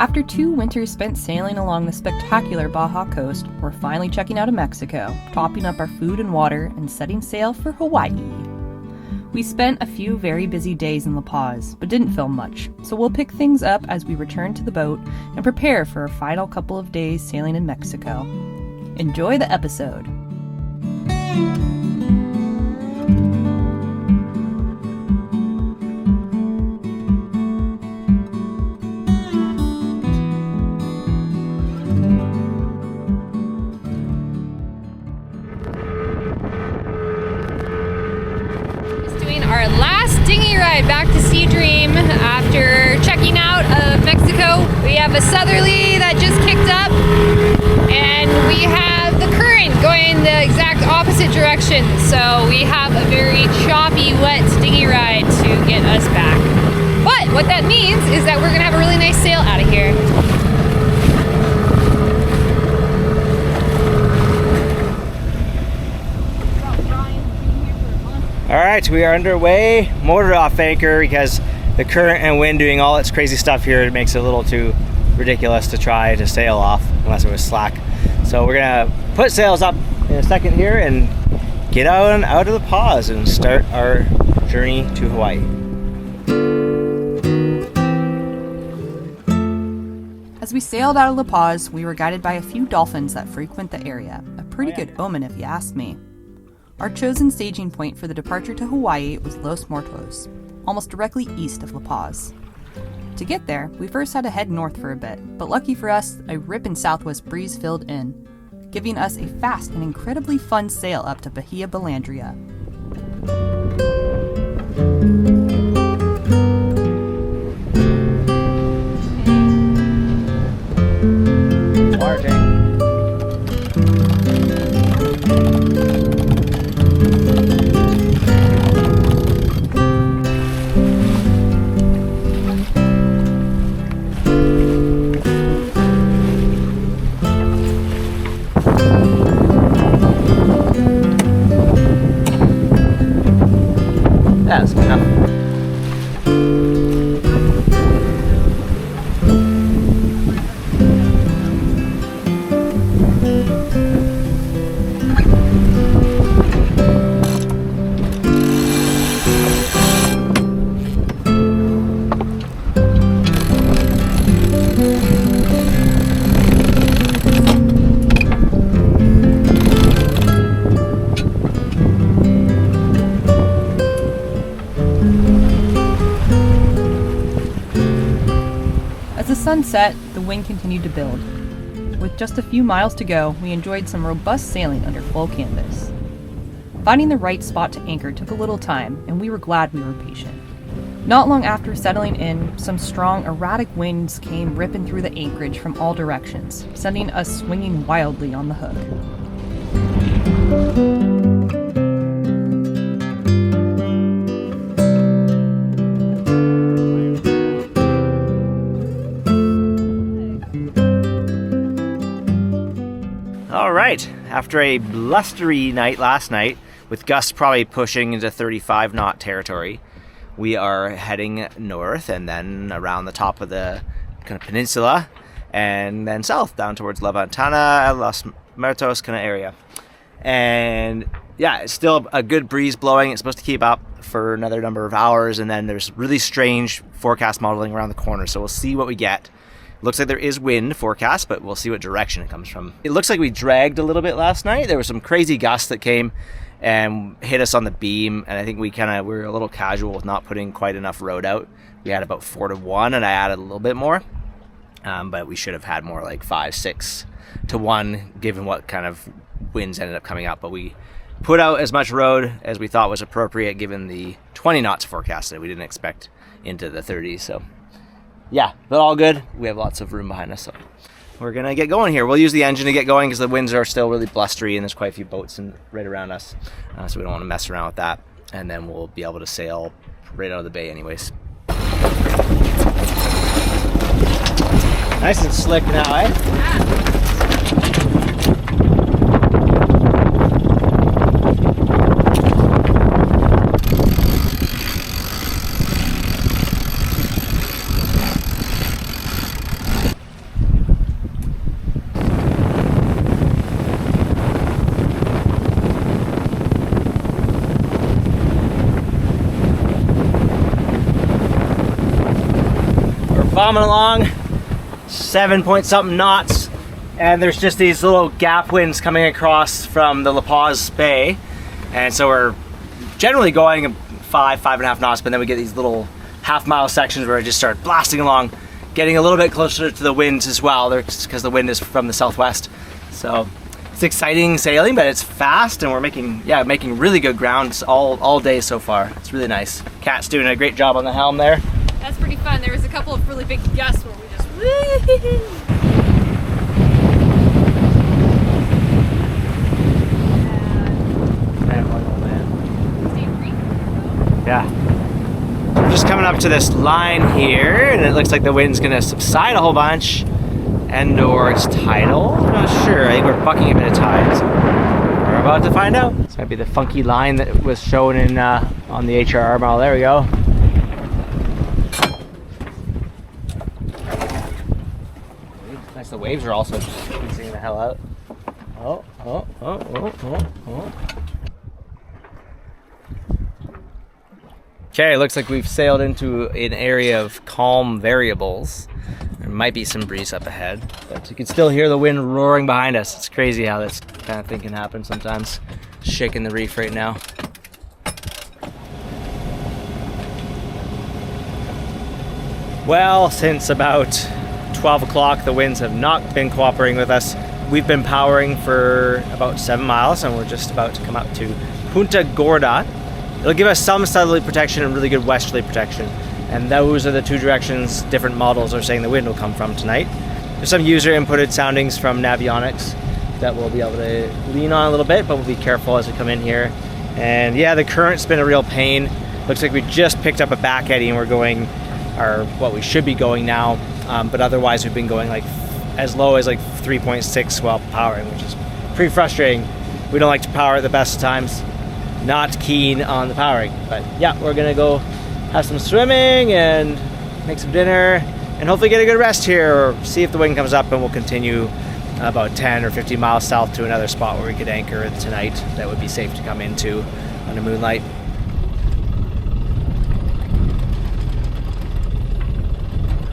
After 2 winters spent sailing along the spectacular Baja coast, we're finally checking out of Mexico, topping up our food and water, and setting sail for Hawaii. We spent a few very busy days in La Paz, but didn't film much, so we'll pick things up as we return to the boat and prepare for our final couple of days sailing in Mexico. Enjoy the episode! Our last dinghy ride back to Sea Dream after checking out of Mexico. We have a southerly that just kicked up, and we have the current going the exact opposite direction. So we have a very choppy, wet dinghy ride to get us back. But what that means is that we're gonna have a really nice sail out of here. All right, we are underway, motor off anchor because the current and wind doing all its crazy stuff here, it makes it a little too ridiculous to try to sail off unless it was slack. So we're gonna put sails up in a second here and get out of the pause and start our journey to Hawaii. As we sailed out of La Paz, we were guided by a few dolphins that frequent the area. A pretty good omen if you ask me. Our chosen staging point for the departure to Hawaii was Los Muertos, almost directly east of La Paz. To get there, we first had to head north for a bit, but lucky for us, a ripping southwest breeze filled in, giving us a fast and incredibly fun sail up to Bahia Balandria. Water tank. That's good enough. As the sun set, the wind continued to build. With just a few miles to go, we enjoyed some robust sailing under full canvas. Finding the right spot to anchor took a little time, and we were glad we were patient. Not long after settling in, some strong, erratic winds came ripping through the anchorage from all directions, sending us swinging wildly on the hook. All right, after a blustery night last night, with gusts probably pushing into 35 knot territory, we are heading north and then around the top of the kind of peninsula and then south down towards La Ventana, Los Muertos kind of area. And yeah, it's still a good breeze blowing. It's supposed to keep up for another number of hours, and then there's really strange forecast modeling around the corner, so we'll see what we get. Looks like there is wind forecast, but we'll see what direction it comes from. It looks like we dragged a little bit last night. There were some crazy gusts that came and hit us on the beam, and I think we were a little casual with not putting quite enough rode out. We had about 4 to 1, and I added a little bit more, but we should have had more like 5, 6 to 1, given what kind of winds ended up coming up. But we put out as much rode as we thought was appropriate, given the 20 knots forecasted. We didn't expect into the 30s, so yeah, but all good. We have lots of room behind us, so we're gonna get going here. We'll use the engine to get going because the winds are still really blustery and there's quite a few boats right around us, so we don't want to mess around with that. And then we'll be able to sail right out of the bay anyways. Nice and slick now, eh? Yeah. bombing along, 7 point something knots, and there's just these little gap winds coming across from the La Paz Bay, and so we're generally going 5.5 knots, but then we get these little half-mile sections where I just start blasting along, getting a little bit closer to the winds as well, because the wind is from the southwest. So it's exciting sailing, but it's fast, and we're making really good ground all day so far. It's really nice. Kat's doing a great job on the helm there. That's pretty fun. There was a couple of really big gusts where we just woo. Yeah. We're just coming up to this line here, and it looks like the wind's gonna subside a whole bunch, and/or it's tidal. I'm not sure. I think we're bucking a bit of tide. So we're about to find out. This might be the funky line that was shown in on the HRR model. There we go. Nice. The waves are also squeezing the hell out. Oh. Okay, looks like we've sailed into an area of calm variables. There might be some breeze up ahead, but you can still hear the wind roaring behind us. It's crazy how this kind of thing can happen sometimes. Shaking the reef right now. Well, since about 12 o'clock, the winds have not been cooperating with us. We've been powering for about 7 miles, and we're just about to come up to Punta Gorda. It'll give us some southerly protection and really good westerly protection. And those are the two directions different models are saying the wind will come from tonight. There's some user inputted soundings from Navionics that we'll be able to lean on a little bit, but we'll be careful as we come in here. And yeah, the current's been a real pain. Looks like we just picked up a back eddy and we're going what we should be going now. But otherwise we've been going like as low as like 3.6 while powering, which is pretty frustrating. We don't like to power at the best of times. Not keen on the powering, but yeah, we're gonna go have some swimming and make some dinner and hopefully get a good rest here, or see if the wind comes up, and we'll continue about 10 or 15 miles south to another spot where we could anchor tonight that would be safe to come into under moonlight.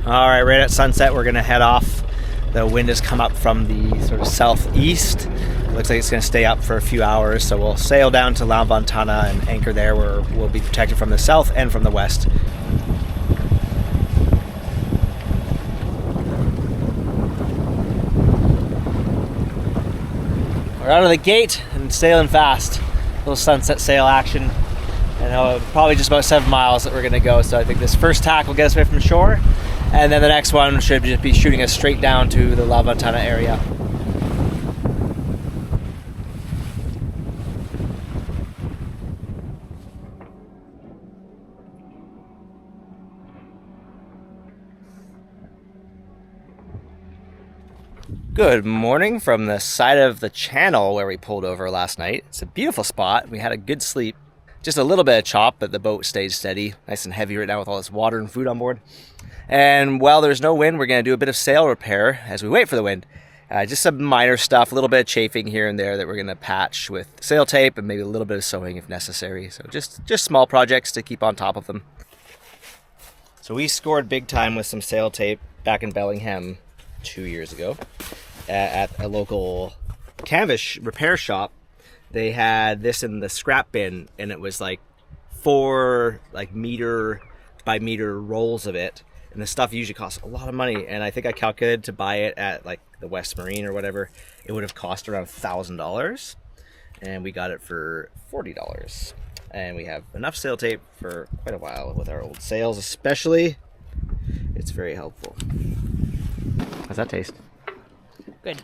All right, right at sunset we're gonna head off. The wind has come up from the sort of southeast. It looks like it's going to stay up for a few hours, so we'll sail down to La Ventana and anchor there, where we'll be protected from the south and from the west. We're out of the gate and sailing fast. A little sunset sail action. And probably just about 7 miles that we're going to go, so I think this first tack will get us away from shore, and then the next one should just be shooting us straight down to the La Ventana area. Good morning from the side of the channel where we pulled over last night. It's a beautiful spot. We had a good sleep. Just a little bit of chop, but the boat stayed steady. Nice and heavy right now with all this water and food on board. And while there's no wind, we're going to do a bit of sail repair as we wait for the wind. Just some minor stuff, a little bit of chafing here and there that we're going to patch with sail tape and maybe a little bit of sewing if necessary. So just small projects to keep on top of them. So we scored big time with some sail tape back in Bellingham 2 years ago at a local canvas repair shop. They had this in the scrap bin, and it was like 4 meter by meter rolls of it, and the stuff usually costs a lot of money. And I think I calculated to buy it at like the West Marine or whatever, it would have cost around $1,000, and we got it for $40. And we have enough sail tape for quite a while with our old sails, especially. It's very helpful. How's that taste? Good.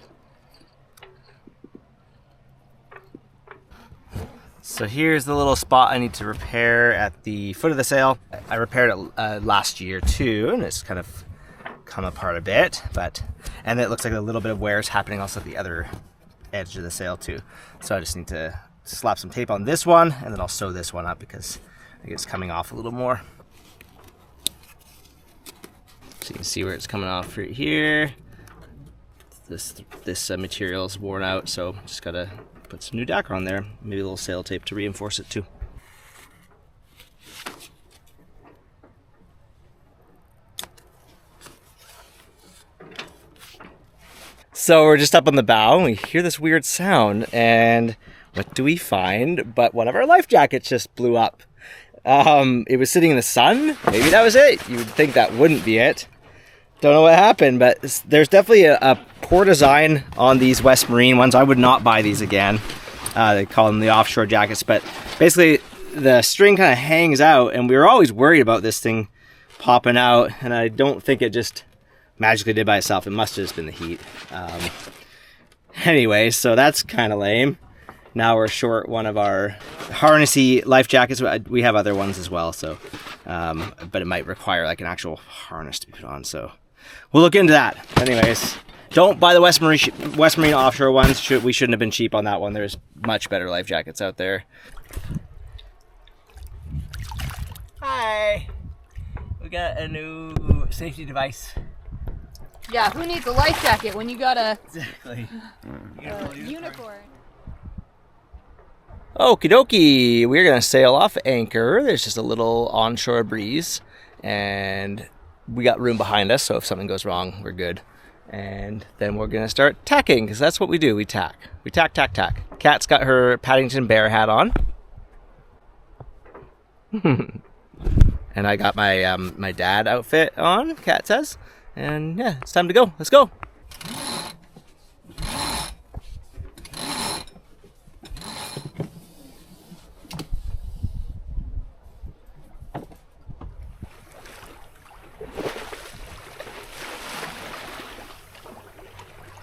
So here's the little spot I need to repair at the foot of the sail. I repaired it last year too, and it's kind of come apart a bit, and it looks like a little bit of wear is happening also at the other edge of the sail too. So I just need to slap some tape on this one, and then I'll sew this one up because I think it's coming off a little more. So you can see where it's coming off right here. This material is worn out, so just gotta put some new Dacron on there, maybe a little sail tape to reinforce it too. So we're just up on the bow and we hear this weird sound, and what do we find but one of our life jackets just blew up. It was sitting in the sun. Maybe that was it. You would think that wouldn't be it. Don't know what happened, but there's definitely a poor design on these West Marine ones. I would not buy these again. They call them the offshore jackets, but basically the string kind of hangs out, and we were always worried about this thing popping out, and I don't think it just magically did by itself. It must have just been the heat. Anyway, so that's kind of lame. Now we're short one of our harnessy life jackets. We have other ones as well, so but it might require like an actual harness to be put on, so we'll look into that. Anyways, don't buy the West Marine offshore ones. We shouldn't have been cheap on that one. There's much better life jackets out there. Hi. We got a new safety device. Yeah, who needs a life jacket when you got a Exactly. unicorn? Okie dokie, we're gonna sail off anchor. There's just a little onshore breeze, and we got room behind us, so if something goes wrong, we're good. And then we're gonna start tacking, because that's what we do. We tack. We tack, tack, tack. Kat's got her Paddington Bear hat on. And I got my my dad outfit on, Kat says. And yeah, it's time to go. Let's go.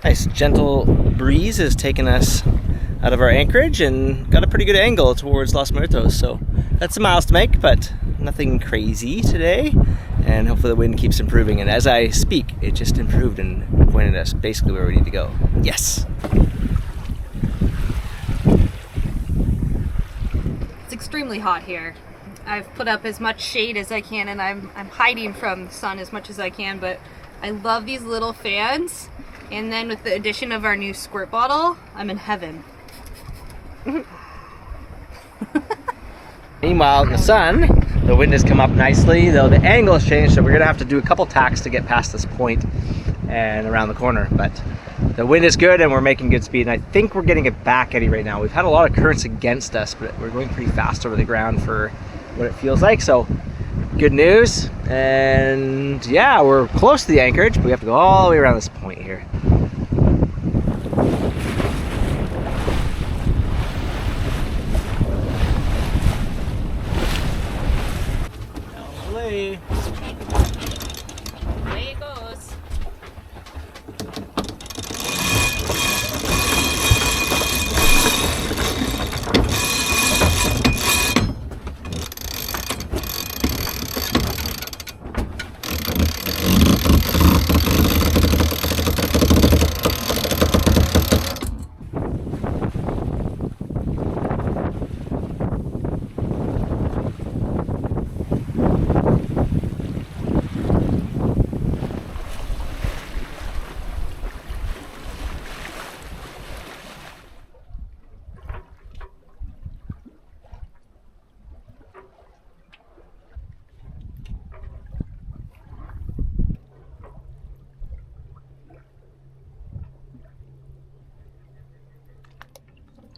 Nice gentle breeze is taking us out of our anchorage and got a pretty good angle towards Los Muertos, so that's some miles to make, but nothing crazy today, and hopefully the wind keeps improving. And as I speak, it just improved and pointed us basically where we need to go. Yes! It's extremely hot here. I've put up as much shade as I can, and I'm hiding from the sun as much as I can, but I love these little fans. And then with the addition of our new squirt bottle, I'm in heaven. Meanwhile, in the sun, the wind has come up nicely, though the angle has changed, so we're going to have to do a couple tacks to get past this point and around the corner. But the wind is good and we're making good speed, and I think we're getting it back eddy right now. We've had a lot of currents against us, but we're going pretty fast over the ground for what it feels like, so good news. And yeah, we're close to the anchorage, but we have to go all the way around this point here. Lovely. Away it goes.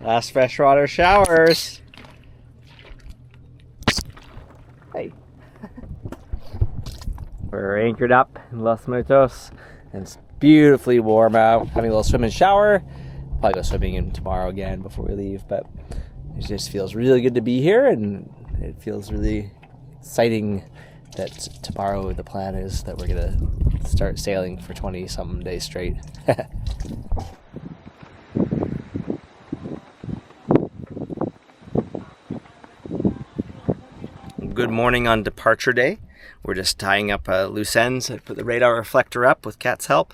Last freshwater showers. Hey. We're anchored up in Los Muertos, and it's beautifully warm out. Having a little swim and shower. Probably go swimming in tomorrow again before we leave, but it just feels really good to be here, and it feels really exciting that tomorrow the plan is that we're gonna start sailing for 20-something days straight. Good morning on departure day. We're just tying up loose ends. I put the radar reflector up with Kat's help,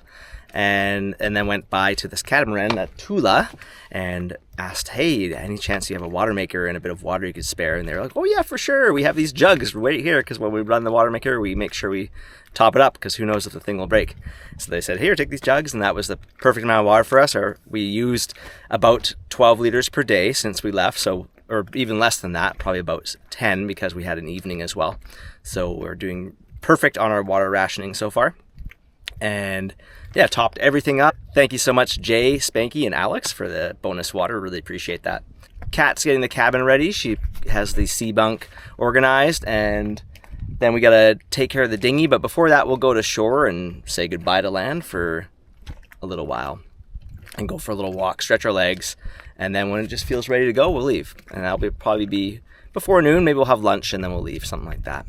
and then went by to this catamaran at Tula and asked, hey, any chance you have a water maker and a bit of water you could spare? And they're like, oh yeah, for sure. We have these jugs right here, because when we run the water maker, we make sure we top it up, because who knows if the thing will break. So they said, here, take these jugs, and that was the perfect amount of water for us. We used about 12 liters per day since we left, or even less than that, probably about 10, because we had an evening as well. So we're doing perfect on our water rationing so far. And yeah, topped everything up. Thank you so much, Jay, Spanky, and Alex for the bonus water. Really appreciate that. Kat's getting the cabin ready. She has the sea bunk organized, and then we gotta take care of the dinghy. But before that, we'll go to shore and say goodbye to land for a little while and go for a little walk, stretch our legs, and then when it just feels ready to go, we'll leave. And that'll probably be before noon. Maybe we'll have lunch and then we'll leave, something like that.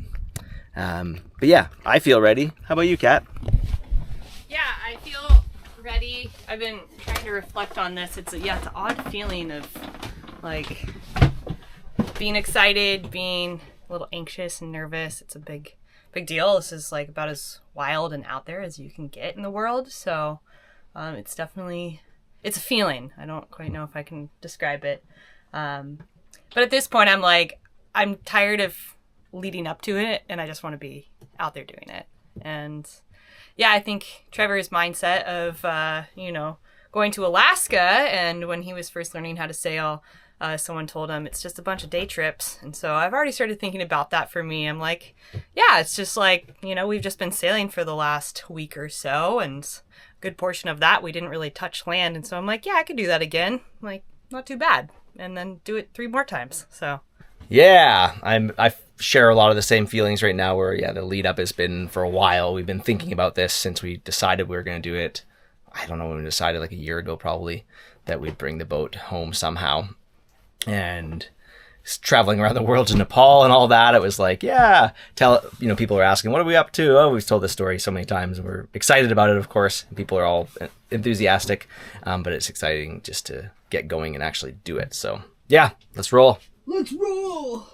But yeah, I feel ready. How about you, Kat? Yeah, I feel ready. I've been trying to reflect on this. It's an odd feeling of like being excited, being a little anxious and nervous. It's a big deal. This is like about as wild and out there as you can get in the world. So it's a feeling. I don't quite know if I can describe it. But at this point, I'm tired of leading up to it, and I just want to be out there doing it. And yeah, I think Trevor's mindset of, going to Alaska, and when he was first learning how to sail, someone told him it's just a bunch of day trips. And so I've already started thinking about that for me. I'm like, yeah, it's just like, we've just been sailing for the last week or so, and a good portion of that we didn't really touch land. And so I'm like, yeah, I could do that again. Like, not too bad. And then do it 3 more times. So yeah, I share a lot of the same feelings right now where, yeah, the lead up has been for a while. We've been thinking about this since we decided we were going to do it. I don't know when we decided, like a year ago probably, that we'd bring the boat home somehow. And traveling around the world to Nepal and all that, it was like, yeah, people are asking, what are we up to? Oh, we've told this story so many times and we're excited about it, of course. And people are all enthusiastic, but it's exciting just to get going and actually do it. So yeah, let's roll. Let's roll!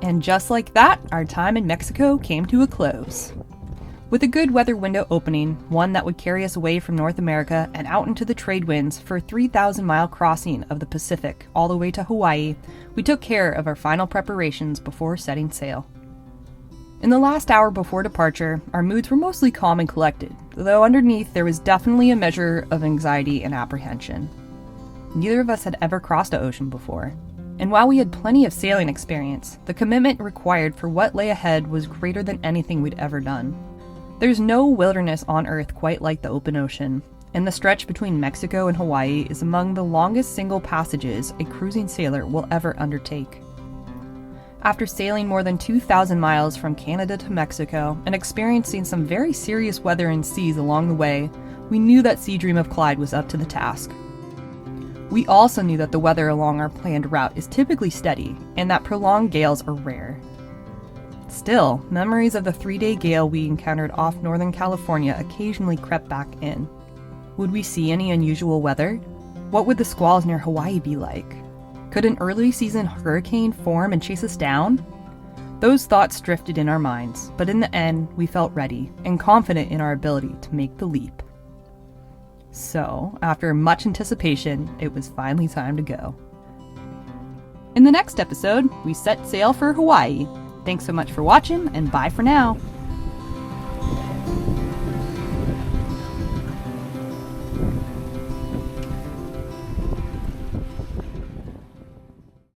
And just like that, our time in Mexico came to a close. With a good weather window opening, one that would carry us away from North America and out into the trade winds for a 3,000-mile crossing of the Pacific all the way to Hawaii, we took care of our final preparations before setting sail. In the last hour before departure, our moods were mostly calm and collected, though underneath there was definitely a measure of anxiety and apprehension. Neither of us had ever crossed an ocean before, and while we had plenty of sailing experience, the commitment required for what lay ahead was greater than anything we'd ever done. There's no wilderness on Earth quite like the open ocean, and the stretch between Mexico and Hawaii is among the longest single passages a cruising sailor will ever undertake. After sailing more than 2,000 miles from Canada to Mexico and experiencing some very serious weather and seas along the way, we knew that Sea Dream of Clyde was up to the task. We also knew that the weather along our planned route is typically steady, and that prolonged gales are rare. Still, memories of the 3-day gale we encountered off Northern California occasionally crept back in. Would we see any unusual weather? What would the squalls near Hawaii be like? Could an early season hurricane form and chase us down? Those thoughts drifted in our minds, but in the end, we felt ready and confident in our ability to make the leap. So, after much anticipation, it was finally time to go. In the next episode, we set sail for Hawaii. Thanks so much for watching, and bye for now.